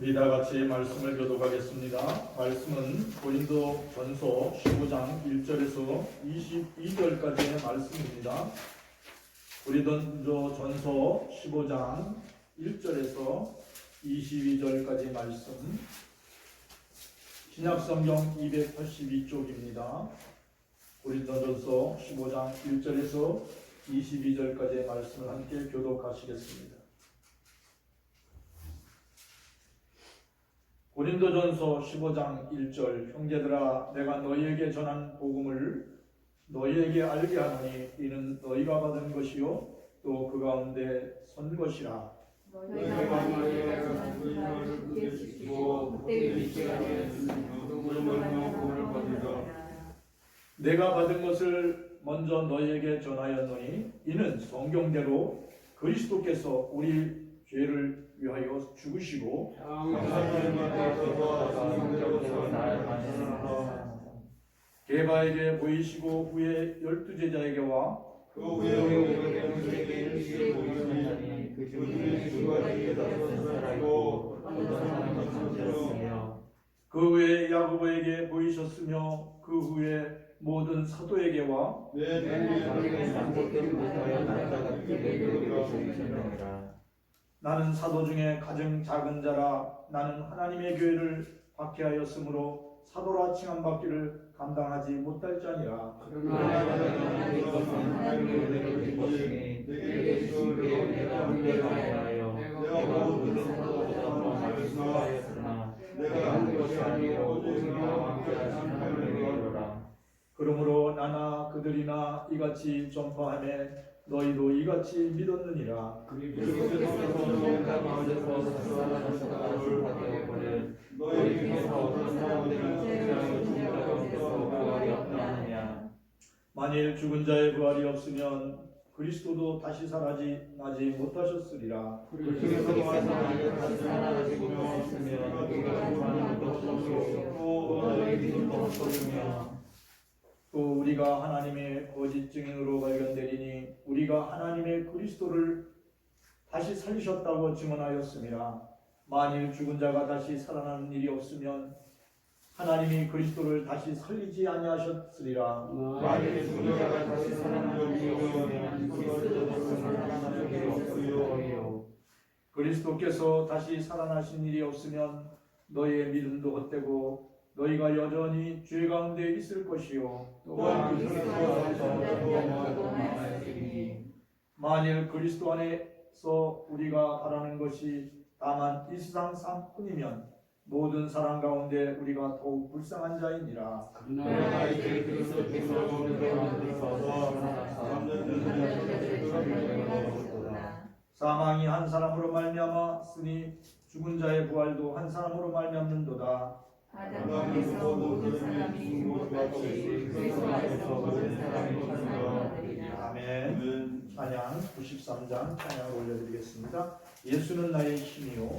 우리 다 같이 말씀을 교독하겠습니다. 말씀은 고린도전서 15장 1절에서 22절까지의 말씀입니다. 고린도전서 15장 1절에서 22절까지 말씀, 신약성경 282쪽입니다. 고린도전서 15장 1절에서 22절까지의 말씀을 함께 교독하시겠습니다. 고린도전서 15장 1절, 형제들아 내가 너희에게 전한 복음을 너희에게 알게 하노니 이는 너희가 받은 것이요 또 그 가운데 선 것이라. 너희가 너희에게 전한 복음을 굳게 지키고 그때 믿게 하면 너희가 받으리라. 내가 받은 것을 먼저 너희에게 전하였노니 이는 성경대로 그리스도께서 우리 죄를 위하여 죽으시고 게바에게 보이시고 후에 12제자에게와 그 후에 우리에게 일시에 보이시니 그 중에 주가 되었던 사람이고 어떤 사람은 천재였으며 그 후에 야고보에게 보이셨으며 그 후에 모든 사도에게와 나는 사도 중에 가장 작은 자라. 나는 하나님의 교회를 박해하였으므로 사도라 칭함 받기를 감당하지 못할 자니라. 그러므로 나나 그들이나 이같이 전파하매 너희도 이같이 믿었느니라. 너희 중에서 어떤 사람들은 부활이 없다 하느냐. 만일 죽은 자의 부활이 없으면 그리스도도 다시 살아나지 못하셨으리라. 또 우리가 하나님의 거짓 증인으로 발견되리니 우리가 하나님의 그리스도를 다시 살리셨다고 증언하였습니다. 만일 죽은 자가 다시 살아나는 일이 없으면 하나님이 그리스도를 다시 살리지 아니하셨으리라. 만일 죽은 자가 다시 살아나는 일이 없으면 그리스도도 살아나는 일이 없으리요. 그리스도께서 다시 살아나신 일이 없으면 너희의 믿음도 헛되고 너희가 여전히 죄 가운데 있을 것이요 또한 그리스도와 전자도 남아있으리니 만일 그리스도 안에서 우리가 바라는 것이 다만 이 세상 삶뿐이면 모든 사람 가운데 우리가 더욱 불쌍한 자이니라. 그러나 이제 그리스도께서 우리를 만드셔서 사망이 한 사람으로 말미암아 쓰니 죽은 자의 부활도 한 사람으로 말미암는도다. 아담에서 모든 사람이 죽음같이 그리스도 안에서 모든 사람이 살아나리라. 아멘. 찬양 93장 찬양을 올려드리겠습니다. 예수는 나의 힘이요.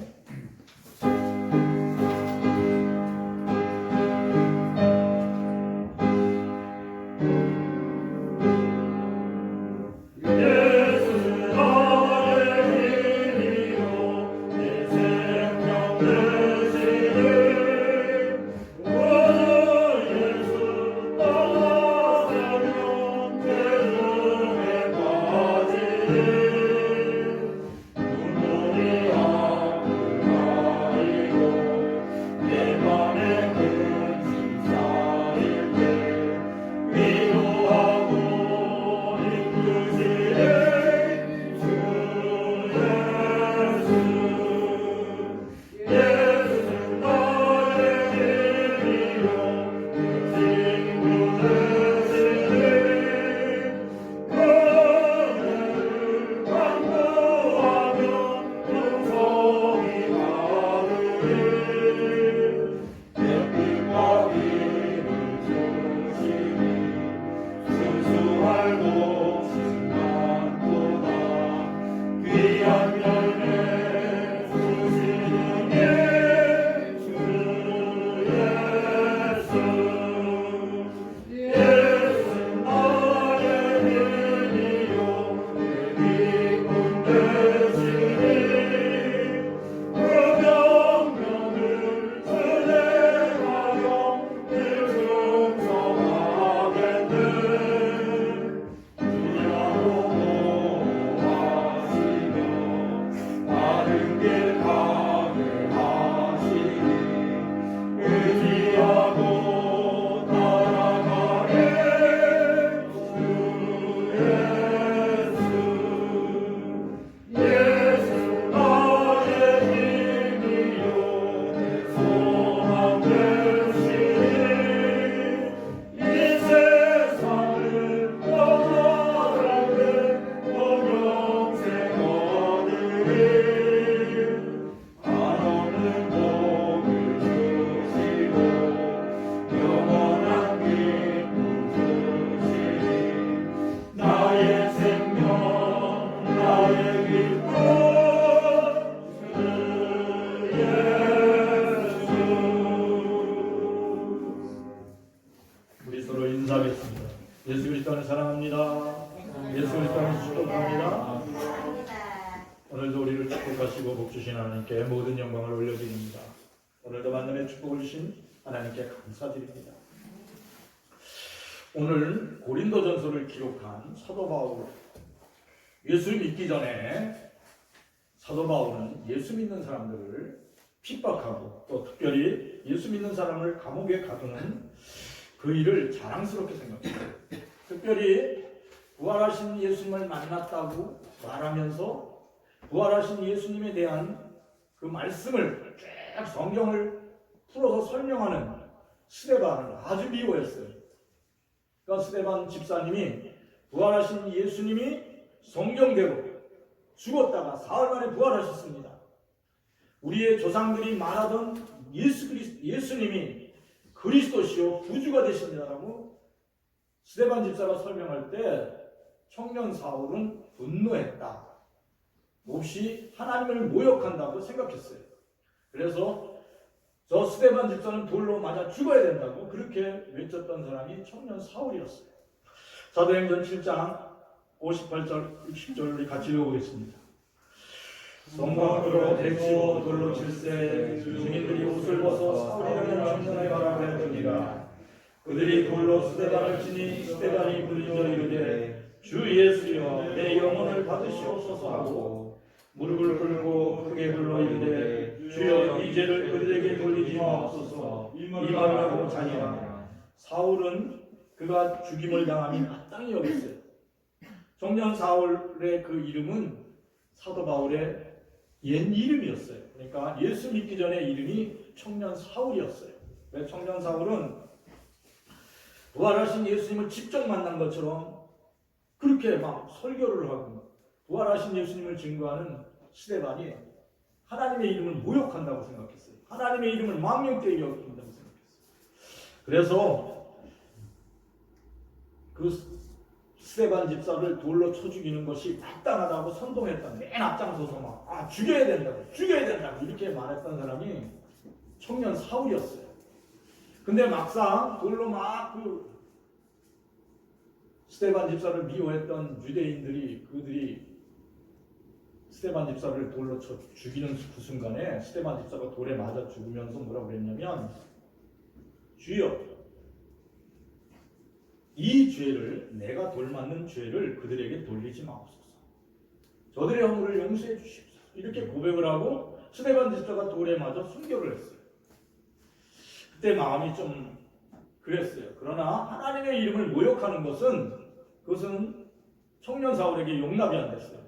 주신 하나님께 모든 영광을 올려드립니다. 오늘도 만남의 축복을 주신 하나님께 감사드립니다. 오늘 고린도전서를 기록한 사도 바울, 예수 믿기 전에 사도 바울은 예수 믿는 사람들을 핍박하고 또 특별히 예수 믿는 사람을 감옥에 가두는 그 일을 자랑스럽게 생각합니다. 특별히 부활하신 예수님을 만났다고 말하면서 부활하신 예수님에 대한 그 말씀을 쭉 성경을 풀어서 설명하는 스데반을 아주 미워했어요. 그러니까 스데반 집사님이 부활하신 예수님이 성경대로 죽었다가 사흘 만에 부활하셨습니다. 우리의 조상들이 말하던 예수님이 그리스도시요 구주가 되십니다라고 스데반 집사가 설명할 때 청년 사울은 분노했다. 몹시 하나님을 모욕한다고 생각했어요. 그래서 저 스데반 집사는 돌로 맞아 죽어야 된다고 그렇게 외쳤던 사람이 청년 사울이었어요. 사도행전 7장 58절 60절 우리 같이 읽어보겠습니다. 성문 앞으로 데리고 돌로 칠세 증인들이 옷을 벗어 사울이라는 청년의 바람에 두니라. 그들이 돌로 스데반을 치니 스데반이 부르짖어 이르되 주 예수여 내 영혼을 받으시옵소서 하고 무릎을 꿇고 크게 불러 이르되 주여 이 죄를 그들에게 돌리지 마옵소서 이 말을 하고 자니라. 사울은 그가 죽임을 당함이 마땅히 여겼어요. 청년 사울의 그 이름은 사도 바울의 옛 이름이었어요. 그러니까 예수 믿기 전에 이름이 청년 사울이었어요. 왜 청년 사울은 부활하신 예수님을 직접 만난 것처럼 그렇게 막 설교를 하고 부활하신 예수님을 증거하는 스데반이 하나님의 이름을 모욕한다고 생각했어요. 하나님의 이름을 망령되게 여긴다고 생각했어요. 그래서 그 스데반 집사를 돌로 쳐 죽이는 것이 마땅하다고 선동했다. 맨 앞장서서 막 죽여야 된다고 이렇게 말했던 사람이 청년 사울이었어요. 근데 막상 돌로 막 그 스데반 집사를 미워했던 유대인들이 그들이 스데반 집사를 돌로 쳐 죽이는 그 순간에 스데반 집사가 돌에 맞아 죽으면서 뭐라고 그랬냐면 주여 이 죄를 내가 돌 맞는 죄를 그들에게 돌리지 마옵소서. 저들의 허물을 용서해 주십시오. 이렇게 고백을 하고 스데반 집사가 돌에 맞아 순교를 했어요. 그때 마음이 좀 그랬어요. 그러나 하나님의 이름을 모욕하는 그것은 청년 사울에게 용납이 안 됐어요.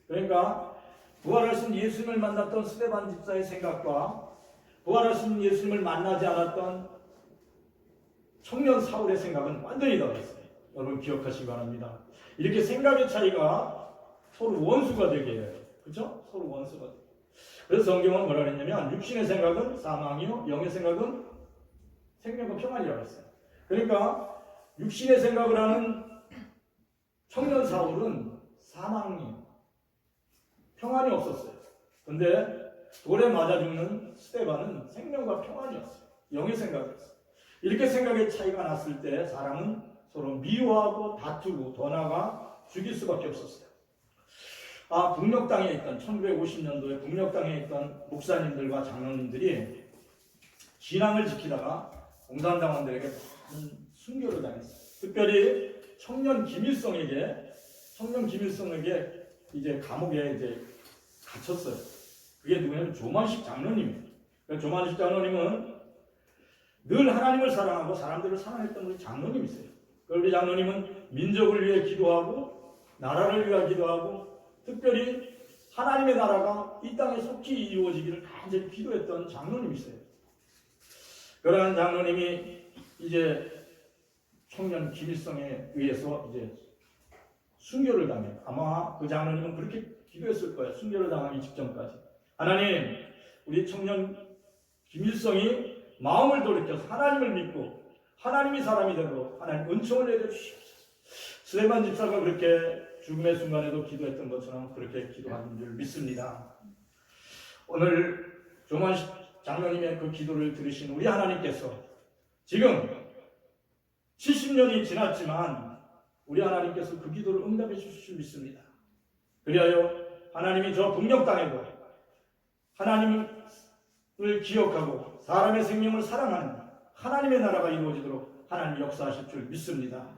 그러니까 부활하신 예수님을 만났던 스데반 집사의 생각과 부활하신 예수님을 만나지 않았던 청년 사울의 생각은 완전히 다르겠어요. 여러분 기억하시기 바랍니다. 이렇게 생각의 차이가 서로 원수가 되게 해요. 그렇죠? 서로 원수가 돼요. 그래서 성경은 뭐라 그랬냐면 육신의 생각은 사망이요 영의 생각은 생명과 평안이라고 했어요. 그러니까 육신의 생각을 하는 청년 사울은 사망이 평안이 없었어요. 근데 돌에 맞아 죽는 스데반은 생명과 평안이었어요. 영의 생각이었어요. 이렇게 생각의 차이가 났을 때 사람은 서로 미워하고 다투고 더 나아가 죽일 수밖에 없었어요. 북녘 땅에 있던 1950년도에 북녘 땅에 있던 목사님들과 장로님들이 신앙을 지키다가 공산당원들에게 많은 순교를 당했어요. 특별히 청년 김일성에게 이제 감옥에 이제 갇혔어요. 그게 누구냐면 조만식 장로님이에요. 조만식 장로님은 늘 하나님을 사랑하고 사람들을 사랑했던 우리 장로님이세요. 우리 장로님은 민족을 위해 기도하고 나라를 위해 기도하고 특별히 하나님의 나라가 이 땅에 속히 이루어지기를 간절히 기도했던 장로님이세요. 그러한 장로님이 이제 청년 김일성에 의해서 이제 순교를 당해요. 아마 그 장로님은 그렇게 기도했을 거예요. 순교를 당하기 직전까지. 하나님, 우리 청년 김일성이 마음을 돌이켜서 하나님을 믿고 하나님이 사람이 되도록 하나님 은총을 내려주시옵소서. 스데반 집사가 그렇게 죽음의 순간에도 기도했던 것처럼 그렇게 기도하는 줄 믿습니다. 오늘 조만식 장로님의 그 기도를 들으신 우리 하나님께서 지금 70년이 지났지만 우리 하나님께서 그 기도를 응답해 주실 줄 믿습니다. 그리하여 하나님이 저 북녘 땅에도 하나님을 기억하고 사람의 생명을 사랑하는 하나님의 나라가 이루어지도록 하나님 역사하실 줄 믿습니다.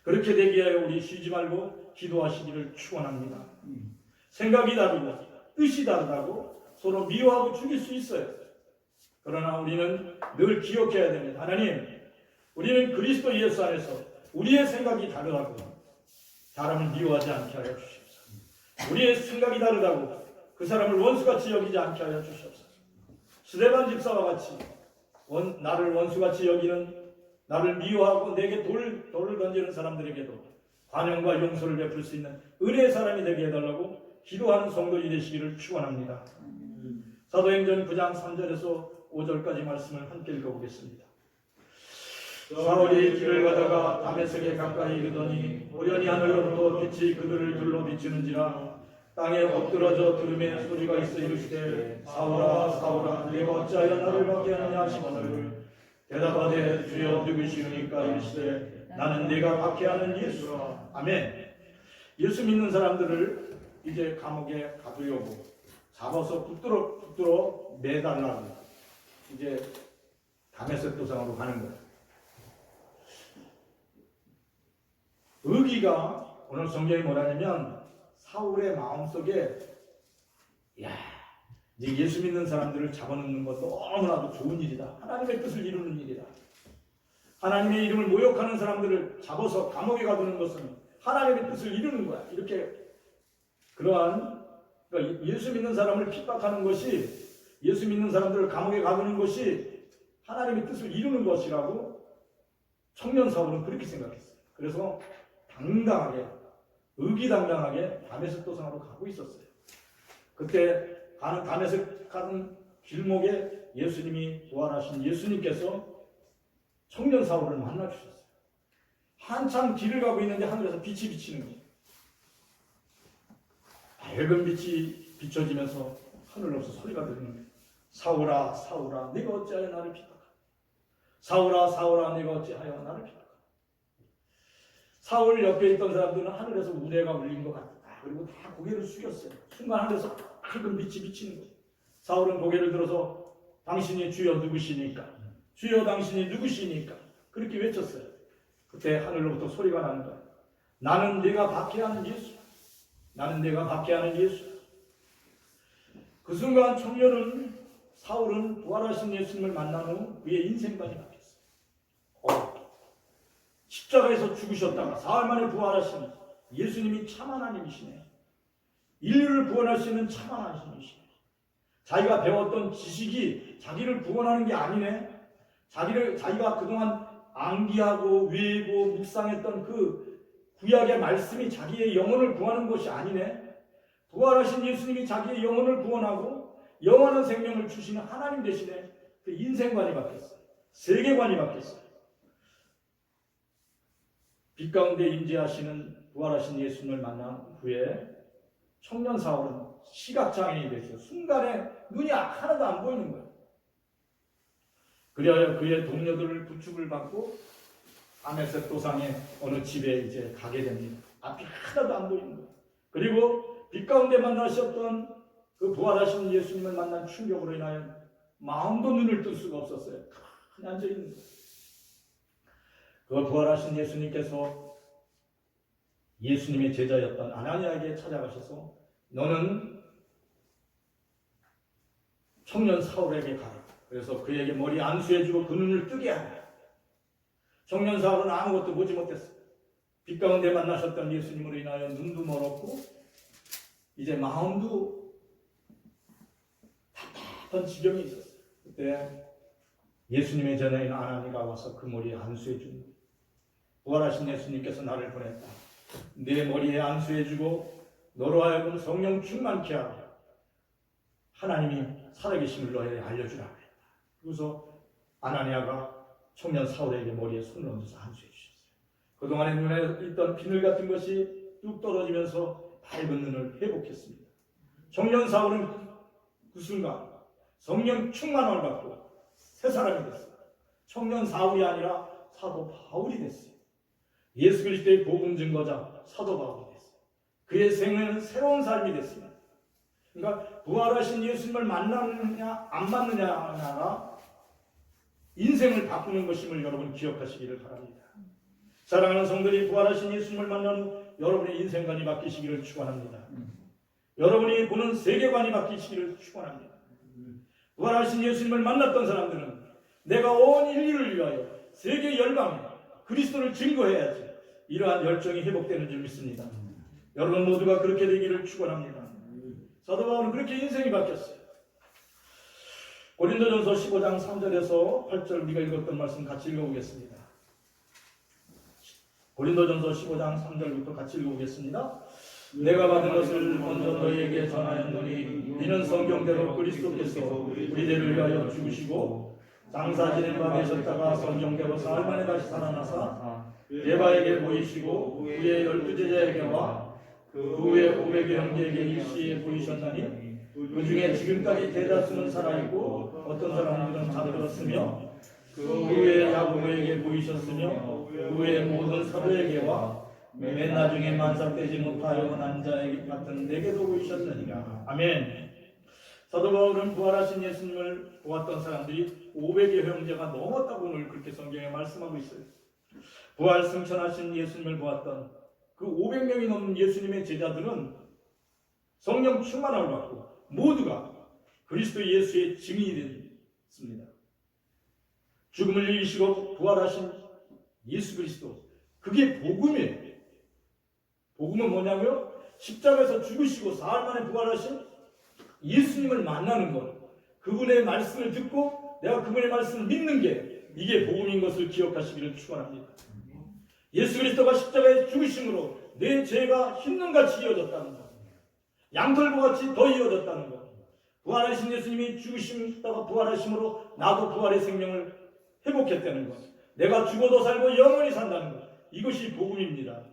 그렇게 되기 위하여 우리 쉬지 말고 기도하시기를 축원합니다. 생각이 다르고 뜻이 다르다고 서로 미워하고 죽일 수 있어요. 그러나 우리는 늘 기억해야 됩니다. 하나님, 우리는 그리스도 예수 안에서 우리의 생각이 다르다고 사람을 미워하지 않게 하여 주시옵소서. 우리의 생각이 다르다고 그 사람을 원수같이 여기지 않게 하여 주시옵소서. 스데반 집사와 같이 나를 원수같이 여기는, 나를 미워하고 내게 돌을 던지는 사람들에게도 관용과 용서를 베풀 수 있는 은혜의 사람이 되게 해달라고 기도하는 성도이 되시기를 축원합니다. 사도행전 9장 3절에서 5절까지 말씀을 함께 읽어보겠습니다. 사울이 길을 가다가 다메섹에 가까이 이르더니 우연히 하늘로부터 빛이 그들을 둘러 비추는지라 땅에 엎드러져 들음에 소리가 있어 이르시되 사울아 사울아 내가 어찌하여 나를 박해 하느냐 하시거늘 대답하되 주여 누구시오니까 이르시되 나는 네가 박해하는 예수라. 아멘. 예수 믿는 사람들을 이제 감옥에 가두려고 잡아서 붙들어 매달라고 이제 다메섹 도상으로 가는 거예요. 의기가 오늘 성경이 뭐라냐면 사울의 마음속에 이제 예수 믿는 사람들을 잡아놓는 것도 너무나도 좋은 일이다. 하나님의 뜻을 이루는 일이다. 하나님의 이름을 모욕하는 사람들을 잡아서 감옥에 가두는 것은 하나님의 뜻을 이루는 거야. 이렇게 그러니까 예수 믿는 사람을 핍박하는 것이, 예수 믿는 사람들을 감옥에 가두는 것이 하나님의 뜻을 이루는 것이라고 청년 사울은 그렇게 생각했어요. 그래서 당당하게, 의기당당하게 다메섹 도상으로 가고 있었어요. 그때 다메섹 가는 길목에 예수님이 부활하신 예수님께서 청년 사울을 만나 주셨어요. 한참 길을 가고 있는데 하늘에서 빛이 비치는 거예요. 밝은 빛이 비춰지면서 하늘로부터 소리가 들리는 거예요. 사울아 사울아 네가 어찌하여 나를 핍박하냐. 사울아 사울아 네가 어찌하여 나를 핍박하냐. 사울 옆에 있던 사람들은 하늘에서 우레가 울린 것 같다. 그리고 다 고개를 숙였어요. 순간 하늘에서 밝은 빛이 비치는 거예요. 사울은 고개를 들어서 당신이 주여 누구시니까, 주여 당신이 누구시니까 그렇게 외쳤어요. 그때 하늘로부터 소리가 나는 거예요. 나는 네가 박해하는 예수. 나는 네가 박해하는 예수. 그 순간 사울은 부활하신 예수님을 만난 후 그의 인생관이 바뀌었어요. 십자가에서 죽으셨다가 사흘 만에 부활하신 예수님이 참 하나님이시네. 인류를 구원할 수 있는 참 하나님이시네. 자기가 배웠던 지식이 자기를 구원하는 게 아니네. 자기가 그동안 암기하고 외우고 묵상했던 그 구약의 말씀이 자기의 영혼을 구하는 것이 아니네. 부활하신 예수님이 자기의 영혼을 구원하고 영원한 생명을 주시는 하나님 대신에 그 인생관이 바뀌었어요. 세계관이 바뀌었어요. 빛 가운데 임재하시는 부활하신 예수님을 만난 후에 청년 사울은 시각장애인이 됐어요. 순간에 눈이 하나도 안 보이는 거예요. 그리하여 그의 동료들을 부축을 받고 다메섹 도상의 어느 집에 이제 가게 됩니다. 앞이 하나도 안 보이는 거예요. 그리고 빛 가운데 만나셨던 그 부활하신 예수님을 만난 충격으로 인하여 마음도 눈을 뜰 수가 없었어요. 가만히 앉아 있는 거예요. 그 부활하신 예수님께서 예수님의 제자였던 아나니아에게 찾아가셔서 너는 청년 사울에게 가라. 그래서 그에게 머리 안수해주고 그 눈을 뜨게 하라. 청년 사울은 아무것도 보지 못했어요. 빛 가운데 만나셨던 예수님으로 인하여 눈도 멀었고 이제 마음도 답답한 지경이 있었어요. 그때 예수님의 전하인 아나니가 와서 그 머리에 안수해준 거예요. 부활하신 예수님께서 나를 보냈다. 내 머리에 안수해주고 너로 하여금 성령 충만케 하라. 하나님이 살아계심을 너에게 알려주라고 했다. 그래서 아나니아가 청년 사울에게 머리에 손을 얹어서 안수해 주셨어요. 그동안에 눈에 있던 비늘 같은 것이 뚝 떨어지면서 밝은 눈을 회복했습니다. 청년 사울은 그 순간 성령 충만함을 받고 새 사람이 됐어요. 청년 사울이 아니라 사도 바울이 됐어요. 예수 그리스도의 복음 증거자 사도 바울이 됐어요. 그의 생애는 새로운 삶이 됐습니다. 그러니까 부활하신 예수님을 만나느냐 안 만나느냐가 인생을 바꾸는 것임을 여러분 기억하시기를 바랍니다. 사랑하는 성도들이, 부활하신 예수님을 만난 후 여러분의 인생관이 바뀌시기를 축원합니다. 여러분이 보는 세계관이 바뀌시기를 축원합니다. 부활하신 예수님을 만났던 사람들은 내가 온 인류를 위하여 세계 열방에 그리스도를 증거해야지, 이러한 열정이 회복되는 줄 믿습니다. 여러분 모두가 그렇게 되기를 축원합니다. 사도 바울은 그렇게 인생이 바뀌었어요. 고린도전서 15장 3절에서 8절 우리가 읽었던 말씀 같이 읽어보겠습니다. 고린도전서 15장 3절부터 같이 읽어보겠습니다. 내가 받은 것을 먼저 너희에게 전하였노니 이는 성경대로 그리스도께서 우리들을 위하여 죽으시고 장사 지낸 바 되셨다가 성경대로 사흘 만에 다시 살아나사 베바에게 보이시고 후에 12제자에게와 그 후에 500여 형제에게 일시에 보이셨나니 그 중에 지금까지 대다수는 살아있고 어떤 사람들은 잠들었으며 그 후에 야고보에게 보이셨으며 그 후에 모든 사도에게와 맨 나중에 만삭되지 못하여 난 자에게 같은 내게도 보이셨느니라. 아멘. 사도 바울은 부활하신 예수님을 보았던 사람들이 500여 형제가 넘었다고 오늘 그렇게 성경에 말씀하고 있어요. 부활 승천하신 예수님을 보았던 그 500명이 넘는 예수님의 제자들은 성령 충만함을 받고 모두가 그리스도 예수의 증인이 됐습니다. 죽음을 이기시고 부활하신 예수 그리스도, 그게 복음이에요. 복음은 뭐냐고요? 십자가에서 죽으시고 사흘 만에 부활하신 예수님을 만나는 것, 그분의 말씀을 듣고 내가 그분의 말씀을 믿는 게, 이게 복음인 것을 기억하시기를 축원합니다. 예수 그리스도가 십자가에 죽으심으로 내 죄가 흰눈같이 이어졌다는 것, 양털보같이 더 이어졌다는 것, 부활하신 예수님이 죽으심다가 부활하심으로 나도 부활의 생명을 회복했다는 것, 내가 죽어도 살고 영원히 산다는 것, 이것이 복음입니다.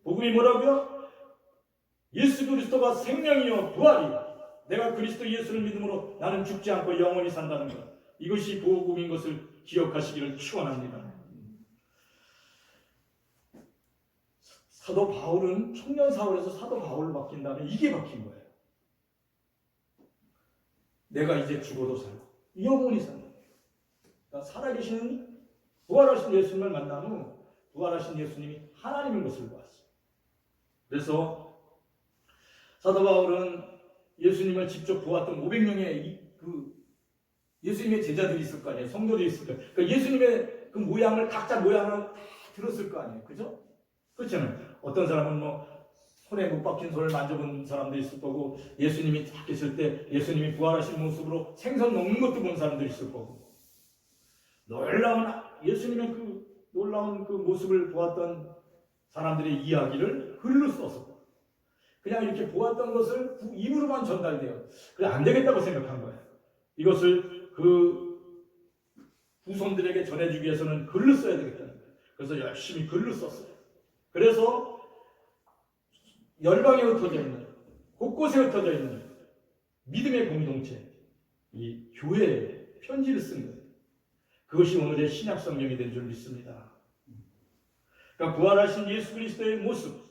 복음이 뭐라고요? 예수 그리스도가 생명이요 부활이요, 내가 그리스도 예수를 믿음으로 나는 죽지 않고 영원히 산다는 것, 이것이 복음인 것을 기억하시기를 축원합니다. 사도 바울은 청년 사울에서 사도 바울로 바뀐 다음에 이게 바뀐 거예요. 내가 이제 죽어도 살고 영원히 산다. 그러니까 살아계신 부활하신 예수님을 만난 후 부활하신 예수님이 하나님인 것을 보았어요. 그래서 사도 바울은 예수님을 직접 보았던 500명의 예수님의 제자들이 있을 거 아니에요. 성도들이 있을 거예요. 그러니까 예수님의 그 모양을, 각자 모양을 다 들었을 거 아니에요. 그죠? 그렇잖아요. 어떤 사람은 뭐 손에 못 박힌 손을 만져본 사람도 있을 거고, 예수님이 딱 계실 때 예수님이 부활하신 모습으로 생선 먹는 것도 본 사람도 있을 거고, 예수님의 그 놀라운 그 모습을 보았던 사람들의 이야기를 글로 써서 그냥 이렇게 보았던 것을 입으로만 전달돼요. 그래 안 되겠다고 생각한 거예요. 이것을 그 후손들에게 전해주기 위해서는 글로 써야 되겠다는 거예요. 그래서 열심히 글로 썼어요. 그래서 열방에 흩어져 있는, 곳곳에 흩어져 있는 믿음의 공동체, 이 교회에 편지를 쓴 거예요. 그것이 오늘의 신약 성경이 된 줄 믿습니다. 그러니까 부활하신 예수 그리스도의 모습,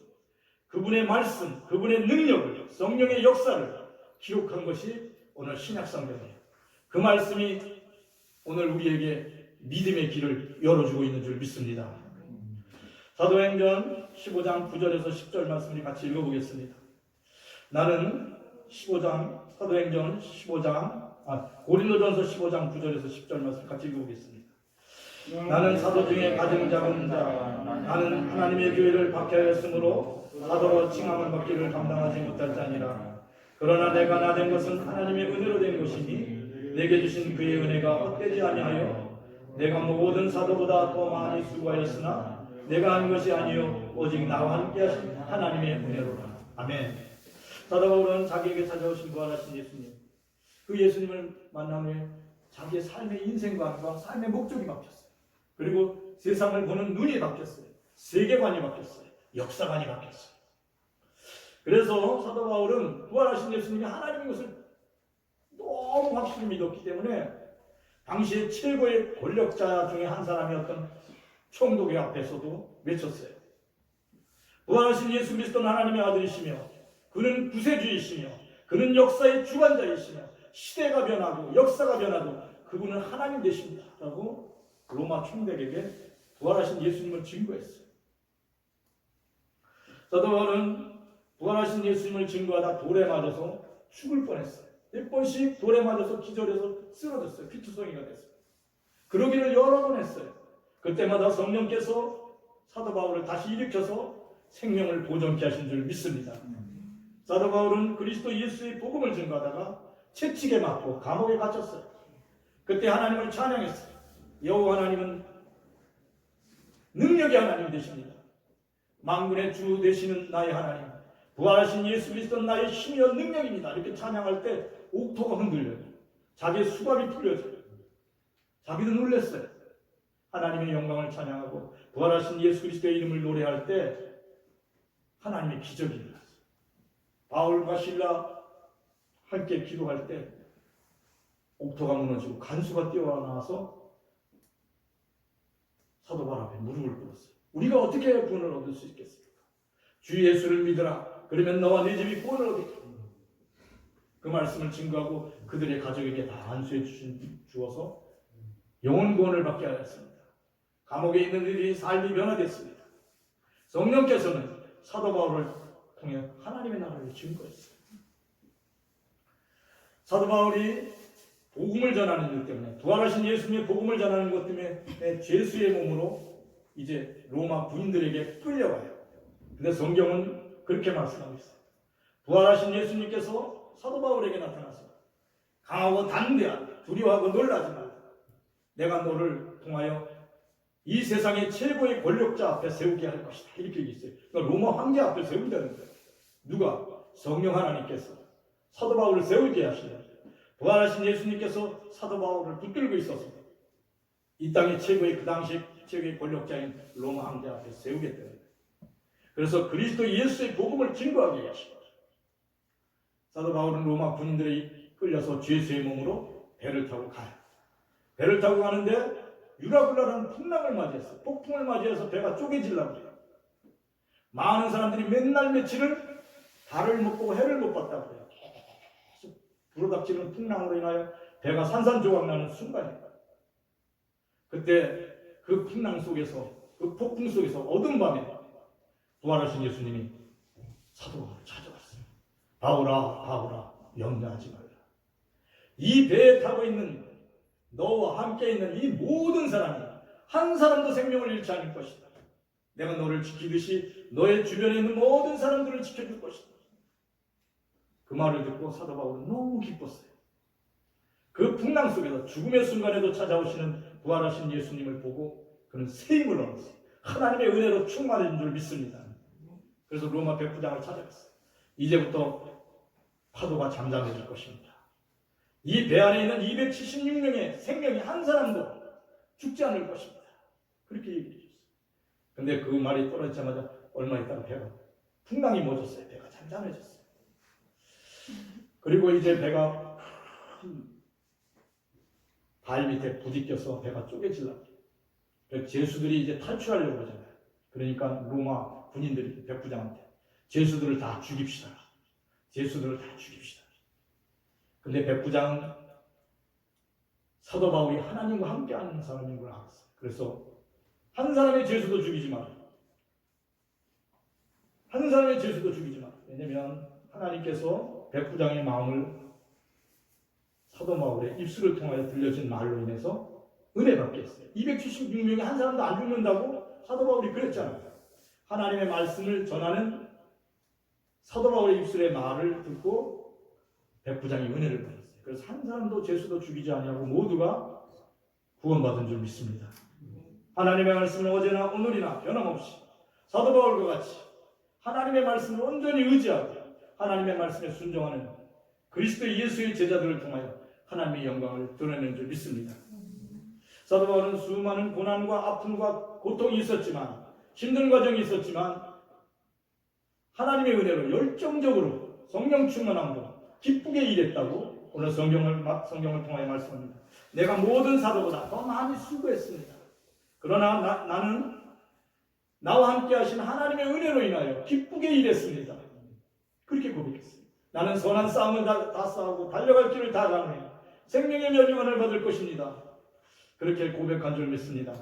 그분의 말씀, 그분의 능력을, 성령의 역사를 기록한 것이 오늘 신약 성경이에요. 그 말씀이 오늘 우리에게 믿음의 길을 열어주고 있는 줄 믿습니다. 사도행전 15장 9절에서 10절 말씀을 같이 읽어보겠습니다. 나는 사도행전 15장, 고린도전서 15장 9절에서 10절 말씀 같이 읽어보겠습니다. 나는 사도 중에 가장 작은 자, 나는 하나님의 교회를 박해하였으므로 사도로 칭함을 받기를 감당하지 못할 자니라. 그러나 내가 나 된 것은 하나님의 은혜로 된 것이니 내게 주신 그의 은혜가 헛되지 아니하여 내가 모든 사도보다 더 많이 수고하였으나 내가 한 것이 아니요 오직 나와 함께 하신 하나님의 은혜로라. 아멘. 사도 바울은 자기에게 찾아오신 부활하신 예수님, 그 예수님을 만난 후에 자기의 삶의 인생관과 삶의 목적이 바뀌었어요. 그리고 세상을 보는 눈이 바뀌었어요. 세계관이 바뀌었어요. 역사관이 바뀌었어요. 그래서 사도 바울은 부활하신 예수님이 하나님인 것을 너무 확실히 믿었기 때문에 당시의 최고의 권력자 중에 한 사람이었던 총독의 앞에서도 외쳤어요. 부활하신 예수 그리스도는 하나님의 아들이시며 그는 구세주이시며 그는 역사의 주관자이시며 시대가 변하고 역사가 변하도 그분은 하나님 되십니다 라고 로마 총독에게 부활하신 예수님을 증거했어요. 사도 바울은 부활하신 예수님을 증거하다 돌에 맞아서 죽을 뻔했어요. 몇 번씩 돌에 맞아서 기절해서 쓰러졌어요. 피투성이가 됐어요. 그러기를 여러 번 했어요. 그때마다 성령께서 사도 바울을 다시 일으켜서 생명을 보존케 하신 줄 믿습니다. 사도 바울은 그리스도 예수의 복음을 증거하다가 채찍에 맞고 감옥에 갇혔어요. 그때 하나님을 찬양했어요. 여호와 하나님은 능력의 하나님 되십니다. 만군의 주 되시는 나의 하나님, 부활하신 예수 그리스도는 나의 힘이여 능력입니다. 이렇게 찬양할 때 옥토가 흔들려요. 자기의 수갑이 풀려져요. 자기도 놀랐어요. 하나님의 영광을 찬양하고 부활하신 예수 그리스도의 이름을 노래할 때 하나님의 기적이 일어났어요. 바울과 실라 함께 기도할 때 옥토가 무너지고 간수가 뛰어나와서 사도 바울 앞에 무릎을 꿇었어요. 우리가 어떻게 구원을 얻을 수 있겠습니까? 주 예수를 믿으라. 그러면 너와 네 집이 구원을 얻겠다. 그 말씀을 증거하고 그들의 가족에게 다 안수해 주어서 영혼 구원을 받게 하였습니다. 감옥에 있는 이들이 삶이 변화됐습니다. 성령께서는 사도 바울을 통해 하나님의 나라를 증거했어요. 사도 바울이 복음을 전하는 일 때문에, 부활하신 예수님의 복음을 전하는 것 때문에 죄수의 몸으로 이제 로마 군인들에게 끌려가요. 근데 성경은 그렇게 말씀하고 있어요. 부활하신 예수님께서 사도 바울에게 나타나서 강하고 담대하라, 두려워하고 놀라지 말라. 내가 너를 통하여 이 세상의 최고의 권력자 앞에 세우게 할 것이다. 이렇게 얘기했어요. 그러니까 로마 황제 앞에 세운다는 거예요. 누가? 성령 하나님께서 사도 바울을 세우게 하시는 거예요. 부활하신 예수님께서 사도 바울을 붙들고 있어서 이 땅의 최고의, 그 당시 최고의 권력자인 로마 황제 앞에 세우겠다는 거예요. 그래서 그리스도 예수의 복음을 증거하게 하신 거예요. 사도 바울은 로마 군인들이 끌려서 죄수의 몸으로 배를 타고 가요. 배를 타고 가는데 유라굴라라는 풍랑을 맞이했어요. 폭풍을 맞이해서 배가 쪼개지려고 해요. 많은 사람들이 맨날 며칠을 달을 못 보고 해를 못 봤다고 해요. 계속 불어닥치는 풍랑으로 인하여 배가 산산조각 나는 순간이에요. 그때 그 풍랑 속에서, 그 폭풍 속에서 어두운 밤에 부활하신 예수님이 사도 바울을 찾아왔어요. 바울아, 바울아, 염려하지 말라. 이 배에 타고 있는 너와 함께 있는 이 모든 사람이 한 사람도 생명을 잃지 않을 것이다. 내가 너를 지키듯이 너의 주변에 있는 모든 사람들을 지켜줄 것이다. 그 말을 듣고 사도 바울은 너무 기뻤어요. 그 풍랑 속에서 죽음의 순간에도 찾아오시는 부활하신 예수님을 보고 그는 새 힘을 얻었어요. 하나님의 은혜로 충만해진 줄 믿습니다. 그래서 로마 백부장을 찾아갔어요. 이제부터 파도가 잠잠해질 것입니다. 이 배 안에 있는 276명의 생명이 한 사람도 죽지 않을 것입니다. 그렇게 얘기했어요. 근데 그 말이 떨어지자마자 얼마 있다가 배가 풍랑이 멎었어요. 배가 잠잠해졌어요. 그리고 이제 배가 발 밑에 부딪혀서 배가 쪼개지려고 해요. 죄수들이 이제 탈출하려고 하잖아요. 그러니까 로마 군인들이 백부장한테 죄수들을 다 죽입시다. 죄수들을 다 죽입시다. 근데 백부장은 사도 바울이 하나님과 함께하는 사람인 걸 알았어요. 그래서 한 사람의 죄수도 죽이지 마라. 한 사람의 죄수도 죽이지 마라. 왜냐하면 하나님께서 백부장의 마음을 사도 바울의 입술을 통하여 들려진 말로 인해서 은혜 받게 했어요. 276명이 한 사람도 안 죽는다고 사도 바울이 그랬잖아요. 하나님의 말씀을 전하는 사도 바울의 입술의 말을 듣고 백부장이 은혜를 받았어요. 그래서 한 사람도 죄수도 죽이지 아니하고 모두가 구원받은 줄 믿습니다. 하나님의 말씀은 어제나 오늘이나 변함없이 사도 바울과 같이 하나님의 말씀을 온전히 의지하고 하나님의 말씀에 순종하는 그리스도 예수의 제자들을 통하여 하나님의 영광을 드러내는 줄 믿습니다. 사도 바울은 수많은 고난과 아픔과 고통이 있었지만, 힘든 과정이 있었지만 하나님의 은혜로 열정적으로 성령 충만함으로 기쁘게 일했다고 오늘 성경을 통하여 말씀합니다. 내가 모든 사도보다 더 많이 수고했습니다. 그러나 나는 나와 함께 하신 하나님의 은혜로 인하여 기쁘게 일했습니다. 그렇게 고백했어요. 나는 선한 싸움을 다 싸우고 달려갈 길을 다 가노니 생명의 면류관을 받을 것입니다. 그렇게 고백한 줄 믿습니다.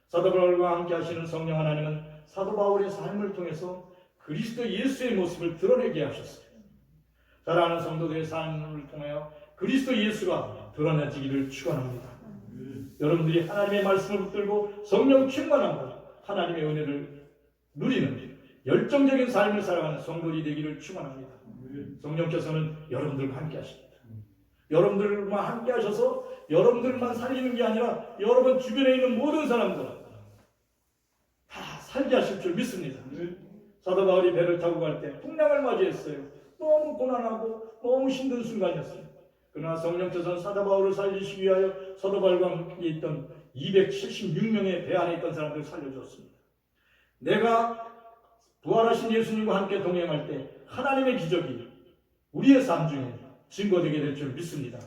사도 바울과 함께 하시는 성령 하나님은 사도 바울의 삶을 통해서 그리스도 예수의 모습을 드러내게 하셨어요. 사랑하는 성도들의 삶을 통하여 그리스도 예수가 드러내지기를 축원합니다. 여러분들이 하나님의 말씀을 붙들고 성령 충만함으로 하나님의 은혜를 누리는 열정적인 삶을 살아가는 성도들이 되기를 축원합니다. 성령께서는 여러분들과 함께 하십니다. 여러분들만 함께 하셔서 여러분들만 살리는 게 아니라 여러분 주변에 있는 모든 사람들 다 살게 하실 줄 믿습니다. 사도 바울이 배를 타고 갈 때 풍랑을 맞이했어요. 너무 고난하고 너무 힘든 순간이었어요. 그러나 성령께서는 사도 바울을 살리시기 위하여 사도 바울과 함께 있던 276명의 배 안에 있던 사람들을 살려주었습니다. 내가 부활하신 예수님과 함께 동행할 때 하나님의 기적이 우리의 삶 중에 증거되게 될 줄 믿습니다.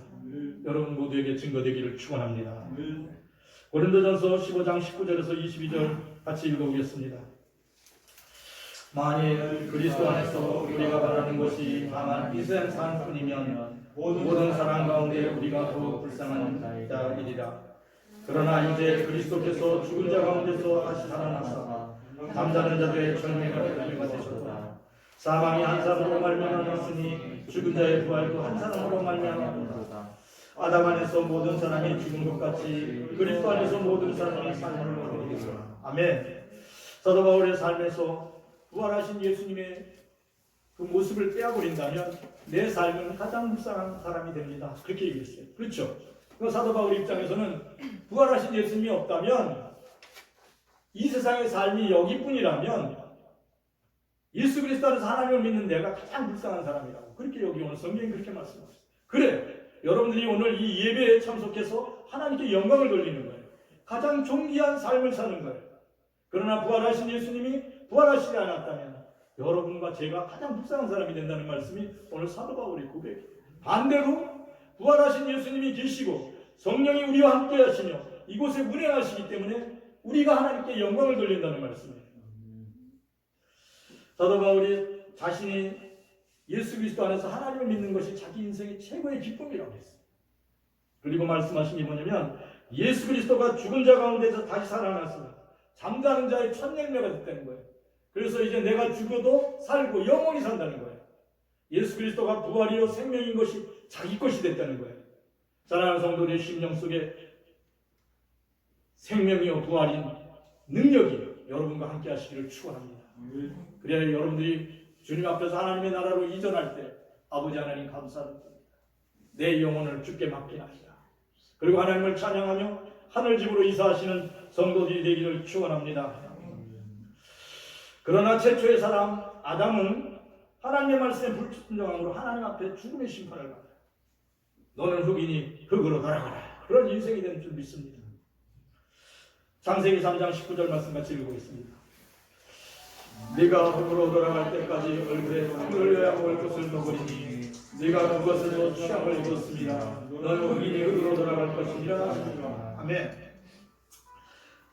여러분 모두에게 증거되기를 축원합니다. 고린도전서 15장 19절에서 22절 같이 읽어보겠습니다. 만일 그리스도 안에서 우리가 바라는 것이 다만 희생 사항뿐이면 모든 사람 가운데 우리가 더욱 불쌍한 자이리라. 그러나 이제 그리스도께서 죽은 자 가운데서 다시 살아나사 잠자는 자들의 전능을 가지고 되셨다. 사망이 한 사람으로 말미암았으니 죽은 자의 부활도 한 사람으로 말미암았다. 아담 안에서 모든 사람이 죽은 것 같이 그리스도 안에서 모든 사람이 삶을 얻으리라. 아멘. 사도 바울의 삶에서 부활하신 예수님의 그 모습을 떼어버린다면 내 삶은 가장 불쌍한 사람이 됩니다. 그렇게 얘기했어요. 그렇죠? 사도 바울 입장에서는 부활하신 예수님이 없다면 이 세상의 삶이 여기뿐이라면 예수 그리스도 안에서 하나님을 믿는 내가 가장 불쌍한 사람이라고 그렇게 여기 오늘 성경이 그렇게 말씀하셨어요. 그래, 여러분들이 오늘 이 예배에 참석해서 하나님께 영광을 돌리는 거예요. 가장 존귀한 삶을 사는 거예요. 그러나 부활하신 예수님이 부활하시지 않았다면 여러분과 제가 가장 불쌍한 사람이 된다는 말씀이 오늘 사도 바울의 고백이에요. 반대로 부활하신 예수님이 계시고 성령이 우리와 함께 하시며 이곳에 운행하시기 때문에 우리가 하나님께 영광을 돌린다는 말씀이에요. 사도 바울이 자신이 예수 그리스도 안에서 하나님을 믿는 것이 자기 인생의 최고의 기쁨이라고 했어요. 그리고 말씀하신 게 뭐냐면 예수 그리스도가 죽은 자 가운데서 다시 살아났으며 잠자는 자의 첫 열매가 됐다는 거예요. 그래서 이제 내가 죽어도 살고 영원히 산다는 거예요. 예수 그리스도가 부활이요 생명인 것이 자기 것이 됐다는 거예요. 사랑하는 성도들의 심령 속에 생명이요 부활인 능력이 여러분과 함께 하시기를 축원합니다. 그래야 여러분들이 주님 앞에서 하나님의 나라로 이전할 때 아버지 하나님 감사합니다. 내 영혼을 주께 맡기나이다. 그리고 하나님을 찬양하며 하늘집으로 이사하시는 성도들이 되기를 축원합니다. 그러나 최초의 사람 아담은 하나님의 말씀에 불순종함으로 하나님 앞에 죽음의 심판을 받아요. 너는 흙이니 흙으로 돌아가라. 그런 인생이 되는 줄 믿습니다. 창세기 3장 19절 말씀 같이 읽어보겠습니다. 네가 흙으로 돌아갈 때까지 얼굴에 흙을 외하고 올 것을 먹으리니 네가 그것으로 취함을 입었습니다. 너는 흙이니 흙으로 돌아갈 것이니라. 아멘.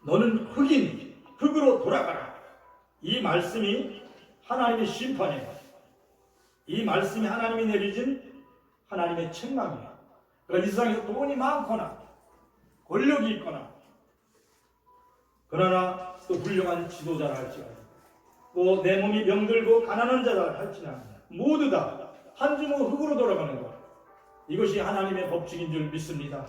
너는 흙이니 흙으로 돌아가라. 이 말씀이 하나님의 심판이에요. 이 말씀이 하나님이 내리진 하나님의 책망이에요. 그러니까 이 세상에서 돈이 많거나 권력이 있거나 그러나 또 훌륭한 지도자라 할지라도 또 내 몸이 병들고 가난한 자라 할지나 모두 다 한 주먹 흙으로 돌아가는 것. 이것이 하나님의 법칙인 줄 믿습니다.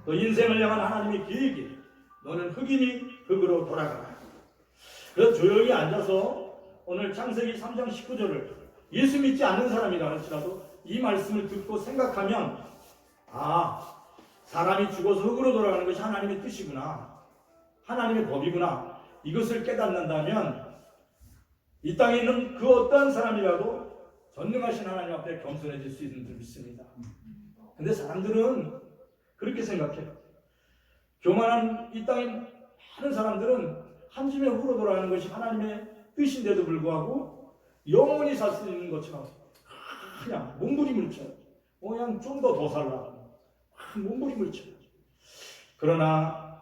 또 인생을 향한 하나님의 계획이 너는 흙이니 흙으로 돌아가라. 그래서 조용히 앉아서 오늘 창세기 3장 19절을 예수 믿지 않는 사람이라 할지라도 이 말씀을 듣고 생각하면 사람이 죽어서 흙으로 돌아가는 것이 하나님의 뜻이구나. 하나님의 법이구나. 이것을 깨닫는다면 이 땅에 있는 그 어떠한 사람이라도 전능하신 하나님 앞에 겸손해질 수 있는 줄 믿습니다. 근데 사람들은 그렇게 생각해요. 교만한 이 땅에 많은 사람들은 한 줌의 흙으로 돌아가는 것이 하나님의 뜻인데도 불구하고 영원히 살 수 있는 것처럼 그냥 몸부림을 쳐요. 그냥 좀 더 살라. 몸부림을 쳐요. 그러나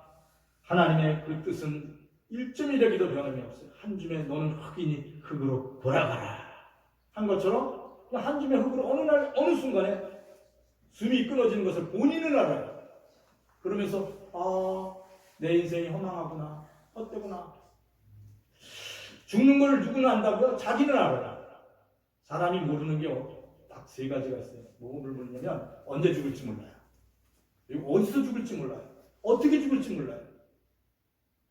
하나님의 그 뜻은 1.1획기도 변함이 없어요. 한 줌에 너는 흙이니 흙으로 돌아가라 한 것처럼 한 줌의 흙으로 어느 날 어느 순간에 숨이 끊어지는 것을 본인은 알아요. 그러면서 내 인생이 허망하구나, 헛되구나. 죽는 걸 누구나 안다고요? 자기는 알아요. 사람이 모르는 게 딱 세 가지가 있어요. 뭐를 모르냐면 언제 죽을지 몰라요. 그리고 어디서 죽을지 몰라요. 어떻게 죽을지 몰라요.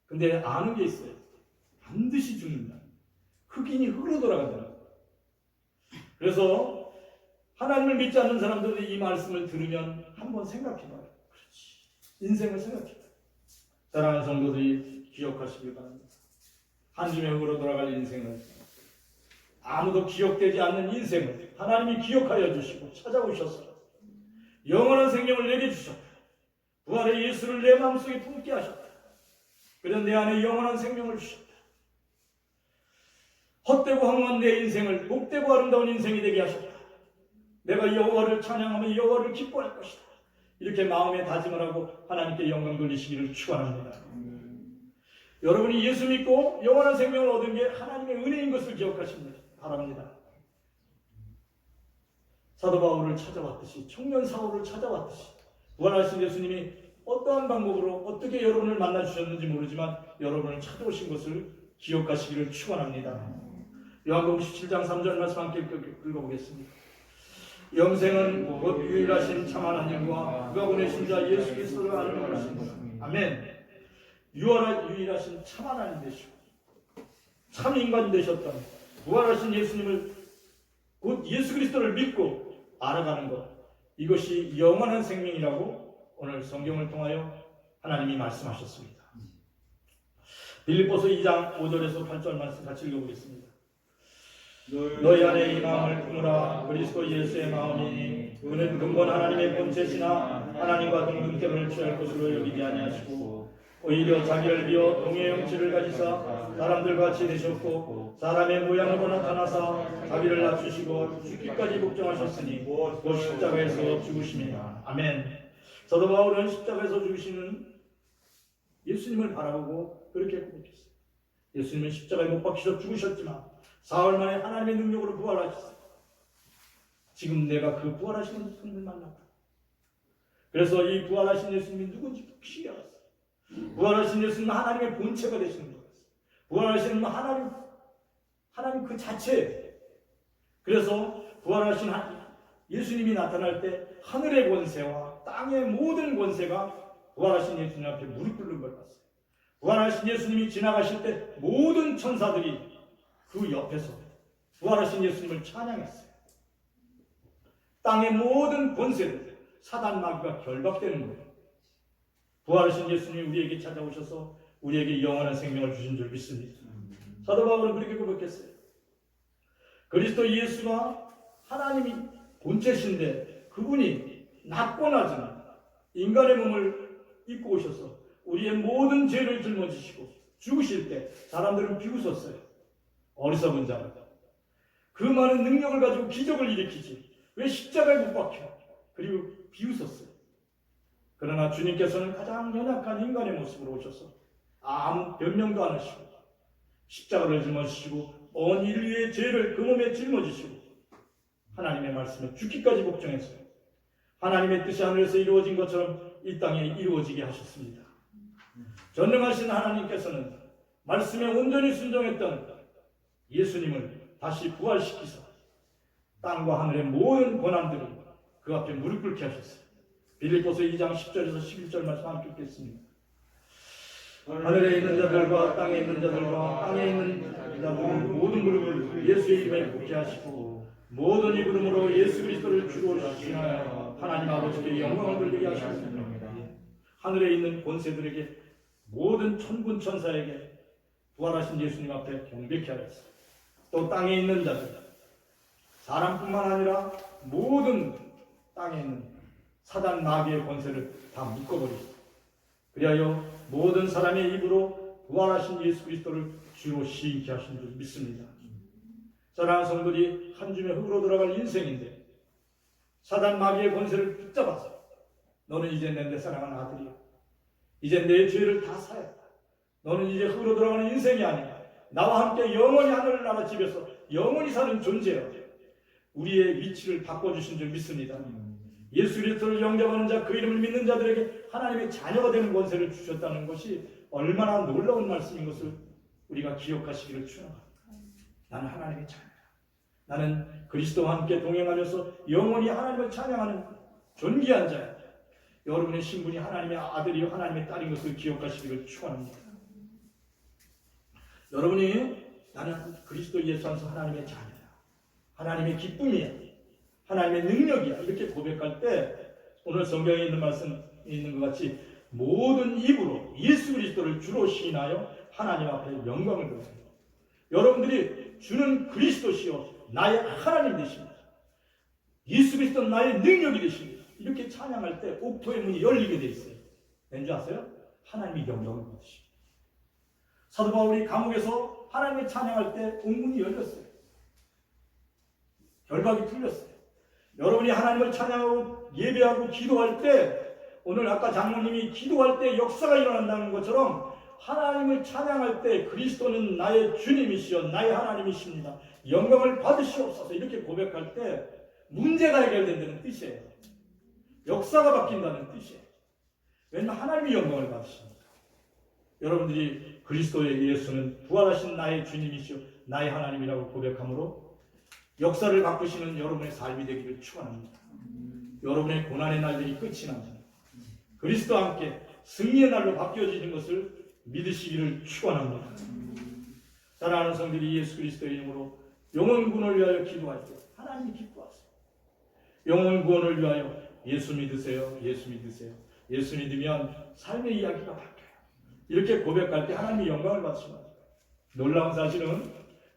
근데 아는 게 있어요. 반드시 죽는다. 흑인이 흙으로 돌아간다. 그래서 하나님을 믿지 않는 사람들은 이 말씀을 들으면 한번 생각해봐요. 그렇지. 인생을 생각해봐요. 사랑하는 성도들이 기억하시길 바랍니다. 한 줌의 흙으로 돌아갈 인생을, 아무도 기억되지 않는 인생을 하나님이 기억하여 주시고 찾아오셔서 영원한 생명을 내게 주셨다. 부활의 예수를 내 마음속에 품게 하셨다. 그래서 내 안에 영원한 생명을 주셨다. 헛되고 허무한 내 인생을 복되고 아름다운 인생이 되게 하셨다. 내가 여호와를 찬양하며 여호와를 기뻐할 것이다. 이렇게 마음에 다짐을 하고 하나님께 영광 돌리시기를 축원합니다. 여러분이 예수 믿고 영원한 생명을 얻은 게 하나님의 은혜인 것을 기억하십니다. 바랍니다. 사도 바울을 찾아왔듯이, 청년 사울을 찾아왔듯이 부활하신 예수님이 어떠한 방법으로 어떻게 여러분을 만나주셨는지 모르지만 여러분을 찾아오신 것을 기억하시기를 축원합니다. 요한복음 17장 3절 말씀 함께 읽어보겠습니다. 영생은 곧 유일하신 참 하나님과 그가 보내신 자 예수 그리스도를 아는 것입니다. 아멘. 유일하신 참 하나님 되시고 참 인간 되셨던 부활하신 예수님을, 곧 예수 그리스도를 믿고 알아가는 것, 이것이 영원한 생명이라고 오늘 성경을 통하여 하나님이 말씀하셨습니다. 빌립보서 2장 5절에서 8절 말씀 같이 읽어보겠습니다. 너희 안에 이 마음을 품으라. 그리스도 예수의 마음이니 그는 근본 하나님의 본체시나 하나님과 동등됨을 취할 것으로 여기지 아니하시고 오히려 자기를 비워 동의 형체를 가지사 사람들과 같이 되셨고 사람의 모양으로 나타나사 자기를 낮추시고 죽기까지 복종하셨으니 곧 십자가에서 죽으심이라. 아멘. 사도 바울은 십자가에서 죽으시는 예수님을 바라보고 그렇게 고백했어요. 예수님은 십자가에 못 박히셔 죽으셨지만 사흘 만에 하나님의 능력으로 부활하셨어요. 지금 내가 그 부활하신 예수님을 만났다. 그래서 이 부활하신 예수님이 누군지 피해 알았어요. 부활하신 예수님은 하나님의 본체가 되시는 거예요. 부활하신 하나님 그 자체. 그래서 부활하신 예수님이 나타날 때 하늘의 권세와 땅의 모든 권세가 부활하신 예수님 앞에 무릎 꿇는 걸 봤어요. 부활하신 예수님이 지나가실 때 모든 천사들이 그 옆에서 부활하신 예수님을 찬양했어요. 땅의 모든 권세들, 사단 마귀가 결박되는 거예요. 부활하신 예수님이 우리에게 찾아오셔서 우리에게 영원한 생명을 주신 줄 믿습니다. 사도 바울은 그렇게 고백했어요. 그리스도 예수가 하나님이 본체신데 그분이 낮고 낮은 인간의 몸을 입고 오셔서 우리의 모든 죄를 짊어지시고 죽으실 때 사람들은 비웃었어요. 어리석은 자가 그 많은 능력을 가지고 기적을 일으키지 왜 십자가에 못 박혀? 그리고 비웃었어요. 그러나 주님께서는 가장 연약한 인간의 모습으로 오셔서 아무 변명도 안 하시고 십자가를 짊어지시고 온 인류의 죄를 그 몸에 짊어지시고 하나님의 말씀에 죽기까지 복종했어요. 하나님의 뜻이 하늘에서 이루어진 것처럼 이 땅에 이루어지게 하셨습니다. 전능하신 하나님께서는 말씀에 온전히 순종했던 예수님을 다시 부활시키사 땅과 하늘의 모든 권한들을 그 앞에 무릎 꿇게 하셨어요. 빌립보서 2장 10절에서 11절 말씀 함께 읽겠습니다. 하늘에 있는 자들과 땅에 있는 자들과 땅에 있는 자들 모든 무릎을 예수의 이름에 꿇게 하시고 모든 이름으로 예수 그리스도를 주로 시인하여 하나님 아버지께 영광을 돌리게 하셨습니다. 하늘에 있는 권세들에게 모든 천군 천사에게 부활하신 예수님 앞에 경배케 하였어요. 또 땅에 있는 자들, 사람뿐만 아니라 모든 땅에 있는 사단 마귀의 권세를 다 묶어버리셨어요. 그리하여 모든 사람의 입으로 부활하신 예수 그리스도를 주로 시인케 하신 줄 믿습니다. 사랑하는 성도들이 한 줌의 흙으로 돌아갈 인생인데 사단 마귀의 권세를 붙잡아서 너는 이제 내 사랑하는 아들이야. 이제 내 죄를 다 사했다. 너는 이제 흙으로 돌아가는 인생이 아니야. 나와 함께 영원히 하늘나라 집에서 영원히 사는 존재야. 우리의 위치를 바꿔주신 줄 믿습니다. 예수 그리스도를 영접하는 자, 그 이름을 믿는 자들에게 하나님의 자녀가 되는 권세를 주셨다는 것이 얼마나 놀라운 말씀인 것을 우리가 기억하시기를 축원합니다. 나는 하나님의 자녀야. 나는 그리스도와 함께 동행하면서 영원히 하나님을 찬양하는 존귀한 자야. 여러분의 신분이 하나님의 아들이요 하나님의 딸인 것을 기억하시기를 축원합니다. 여러분이 나는 그리스도 예수 안에서 하나님의 자녀야. 하나님의 기쁨이야. 하나님의 능력이야. 이렇게 고백할 때 오늘 성경에 있는 말씀이 있는 것 같이 모든 입으로 예수 그리스도를 주로 시인하여 하나님 앞에 영광을 돌립니다. 여러분들이 주는 그리스도시요 나의 하나님 되십니다. 예수 그리스도는 나의 능력이 되십니다. 이렇게 찬양할 때 옥토의 문이 열리게 돼 있어요. 왠지 아세요? 하나님이 영광을 받으십니다. 사도 바울이 감옥에서 하나님을 찬양할 때 옥문이 열렸어요. 결박이 풀렸어요. 여러분이 하나님을 찬양하고 예배하고 기도할 때 오늘 아까 장로님이 기도할 때 역사가 일어난다는 것처럼 하나님을 찬양할 때 그리스도는 나의 주님이시여 나의 하나님이십니다. 영광을 받으시옵소서 이렇게 고백할 때 문제가 해결된다는 뜻이에요. 역사가 바뀐다는 뜻이에요. 왜냐하면 하나님이 영광을 받으십니다. 여러분들이 그리스도의 예수는 부활하신 나의 주님이시여 나의 하나님이라고 고백함으로 역사를 바꾸시는 여러분의 삶이 되기를 축원합니다. 여러분의 고난의 날들이 끝이 납니다. 그리스도와 함께 승리의 날로 바뀌어지는 것을 믿으시기를 축원합니다. 사랑하는 성들이 예수 그리스도의 이름으로 영혼 구원을 위하여 기도할 때 하나님이 기뻐하세요. 영혼 구원을 위하여 예수 믿으세요. 예수 믿으세요. 예수 믿으면 삶의 이야기가 바뀌어요. 이렇게 고백할 때 하나님이 영광을 받으십니다. 놀라운 사실은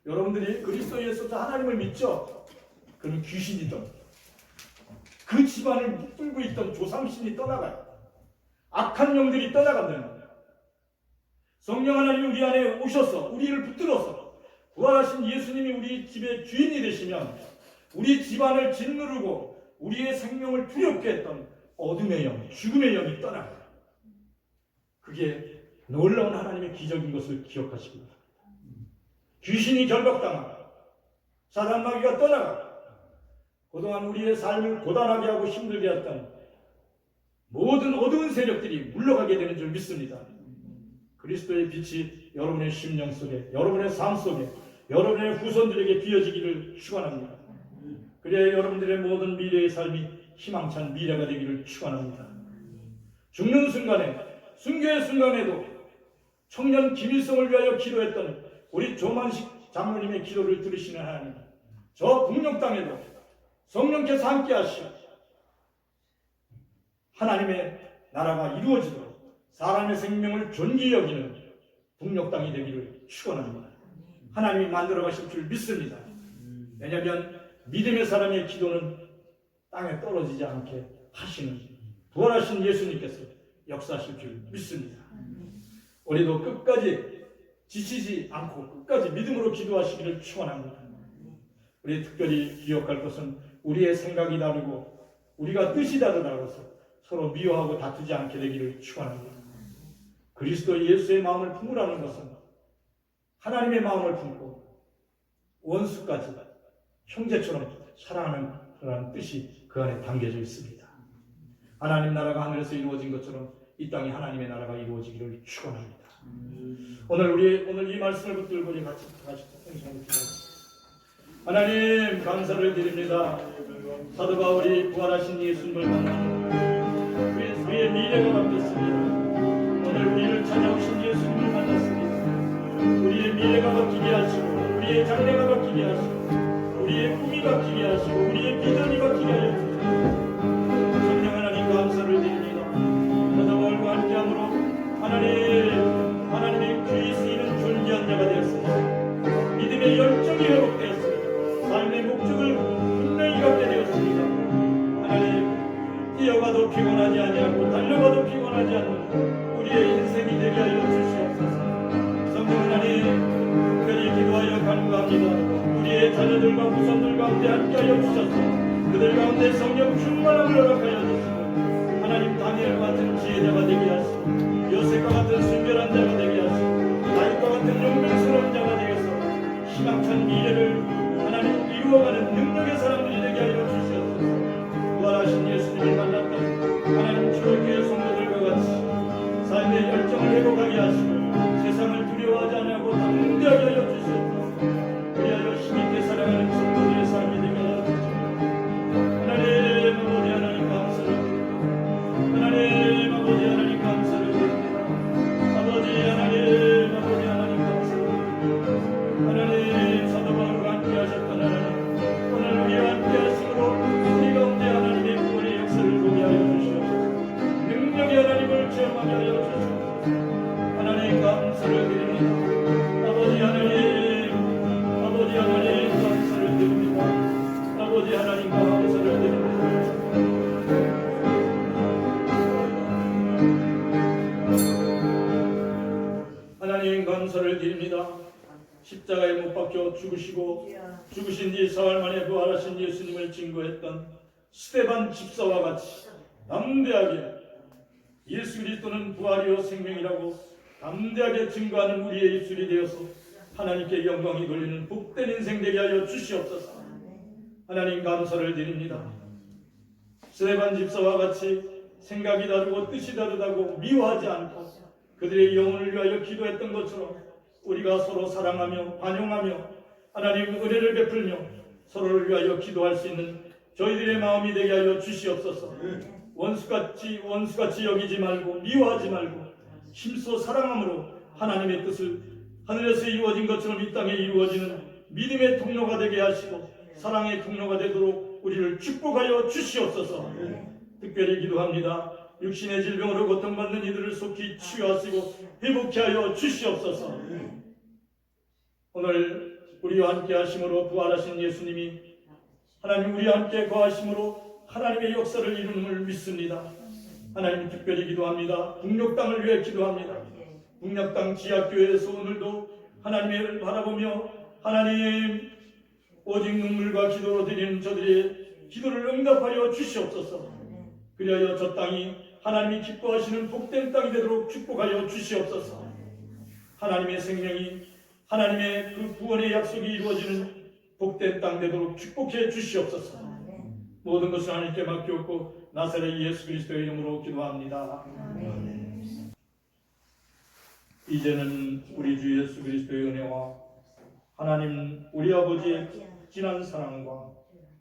여러분들이 그리스도 예수로 하나님을 믿죠? 그러면 귀신이든 그 집안을 묶고 있던 조상신이 떠나가요. 악한 영들이 떠나간다는 거예요. 성령 하나님이 우리 안에 오셔서 우리를 붙들어서 부활하신 예수님이 우리 집의 주인이 되시면 우리 집안을 짓누르고 우리의 생명을 두렵게 했던 어둠의 영, 죽음의 영이 떠나가요. 그게 놀라운 하나님의 기적인 것을 기억하시기 바랍니다. 귀신이 결박당하고 사단 마귀가 떠나가고 그동안 우리의 삶을 고단하게 하고 힘들게 했던 모든 어두운 세력들이 물러가게 되는 줄 믿습니다. 그리스도의 빛이 여러분의 심령 속에 여러분의 삶 속에 여러분의 후손들에게 비어지기를 축원합니다. 그래야 여러분들의 모든 미래의 삶이 희망찬 미래가 되기를 축원합니다. 죽는 순간에 순교의 순간에도 청년 김일성을 위하여 기도했던 우리 조만식 장로님의 기도를 들으시는 하나님, 저 북녘 땅에도 성령께서 함께 하시고 하나님의 나라가 이루어지도록 사람의 생명을 존귀히 여기는 북녘 땅이 되기를 축원합니다. 하나님이 만들어 가실 줄 믿습니다. 왜냐하면 믿음의 사람의 기도는 땅에 떨어지지 않게 하시는 부활하신 예수님께서 역사하실 줄 믿습니다. 우리도 끝까지 지치지 않고 끝까지 믿음으로 기도하시기를 축원합니다. 우리 특별히 기억할 것은 우리의 생각이 다르고 우리가 뜻이 다르다고서 서로 미워하고 다투지 않게 되기를 축원합니다. 그리스도 예수의 마음을 품으라는 것은 하나님의 마음을 품고 원수까지 형제처럼 사랑하는 그런 뜻이 그 안에 담겨져 있습니다. 하나님 나라가 하늘에서 이루어진 것처럼 이 땅에 하나님의 나라가 이루어지기를 축원합니다. 오늘 이 말씀을 붙들고 우리 같이 통성을 기도합니다. 하나님 감사를 드립니다. 사도 바울이 부활하신 예수님을 만나고 우리의 미래가 바뀌었습니다. 오늘 우리를 찾아오신 예수님을 만났습니다. 우리의 미래가 바뀌게 하시고 우리의 장래가 바뀌게 하시고 우리의 꿈이 바뀌게 하시고 우리의 비전이 바뀌게 하여 주옵소서. 성령 하나님 감사를 드립니다. 사도 바울과 함께함으로 하나님의 귀히 쓰이는 존귀한 자가 되었습니다. 믿음의 열정이 회복되었습니다. 삶의 목적을 분명히 갖게 되었습니다. 하나님 뛰어가도 피곤하지 아니하고 달려가도 피곤하지 않는 우리의 인생이 되게 하여 주시옵소서. 성령 하나님 특별히 기도하여 간구합니다. 우리의 자녀들과 후손들 가운데 함께하여 주셔서 그들 가운데 성령 충만함을 허락하여 주시고 하나님 다니엘과 같은 지혜자가 되게 하시고 요셉과 같은 순결한 자가 되게 하시고 다윗과 같은 용맹스러운 자가 되어서 희망찬 미래를 하나님 이루어가는 능력의 사람들이 살아가는 초록교회 성도들과 같이 삶의 열정을 회복하게 하시고 세상을 두려워하지 않고 담대하게 하여 주시옵소서. 그리하여 힘있게 살아가는 성도들의 삶이 되게 하여 주시옵소서. 하나님 아버지 하나님 감사를 드립니다. 하나님 아버지 하나님 감사를 드립니다. 아버지 하나님 아버지 하나님 감사를 드립니다. 하나님 사도 바울과 함께 하셨던 하나님 오늘 우리와 함께 하심으로 우리 가운데 하나님의 구원의 역사를 보게 하여 주시옵소서. 능력의 하나님을 체험하게 하여 주시옵소서. 하나님 감사를 드립니다. 아버지 하나님 아버지 하나님 감사를 드립니다. 아버지 하나님 감사를 드립니다. 하나님 감사를 드립니다. 십자가에 못 박혀 죽으시고 죽으신 뒤 사흘 만에 부활하신 예수님을 증거했던 스데반 집사와 같이 담대하게 예수 그리스도는 부활이요 생명이라고 담대하게 증거하는 우리의 입술이 되어서 하나님께 영광이 돌리는 복된 인생 되게 하여 주시옵소서. 하나님 감사를 드립니다. 스데반 집사와 같이 생각이 다르고 뜻이 다르다고 미워하지 않고 그들의 영혼을 위하여 기도했던 것처럼 우리가 서로 사랑하며 반용하며 하나님 은혜를 베풀며 서로를 위하여 기도할 수 있는 저희들의 마음이 되게 하여 주시옵소서. 원수같이 여기지 말고 미워하지 말고 힘써 사랑함으로 하나님의 뜻을 하늘에서 이루어진 것처럼 이 땅에 이루어지는 믿음의 통로가 되게 하시고 사랑의 통로가 되도록 우리를 축복하여 주시옵소서. 특별히 기도합니다. 육신의 질병으로 고통받는 이들을 속히 치유하시고 회복케 하여 주시옵소서. 오늘 우리와 함께 하심으로 부활하신 예수님이 하나님 우리와 함께 거하심으로 하나님의 역사를 이루는 믿습니다. 하나님 특별히 기도합니다. 북녘 땅을 위해 기도합니다. 북녘 땅 지하교회에서 오늘도 하나님을 바라보며 하나님 오직 눈물과 기도로 드리는 저들의 기도를 응답하여 주시옵소서. 그리하여 저 땅이 하나님이 기뻐하시는 복된 땅이 되도록 축복하여 주시옵소서. 하나님의 생명이 하나님의 그 구원의 약속이 이루어지는 복된 땅 되도록 축복해 주시옵소서. 모든 것을 하나님께 맡기옵고 나사렛 예수 그리스도의 이름으로 기도합니다. 이제는 우리 주 예수 그리스도의 은혜와 하나님 우리 아버지의 진한 사랑과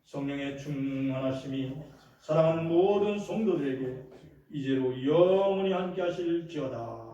성령의 충만하심이 사랑하는 모든 성도들에게 이제로 영원히 함께 하실지어다.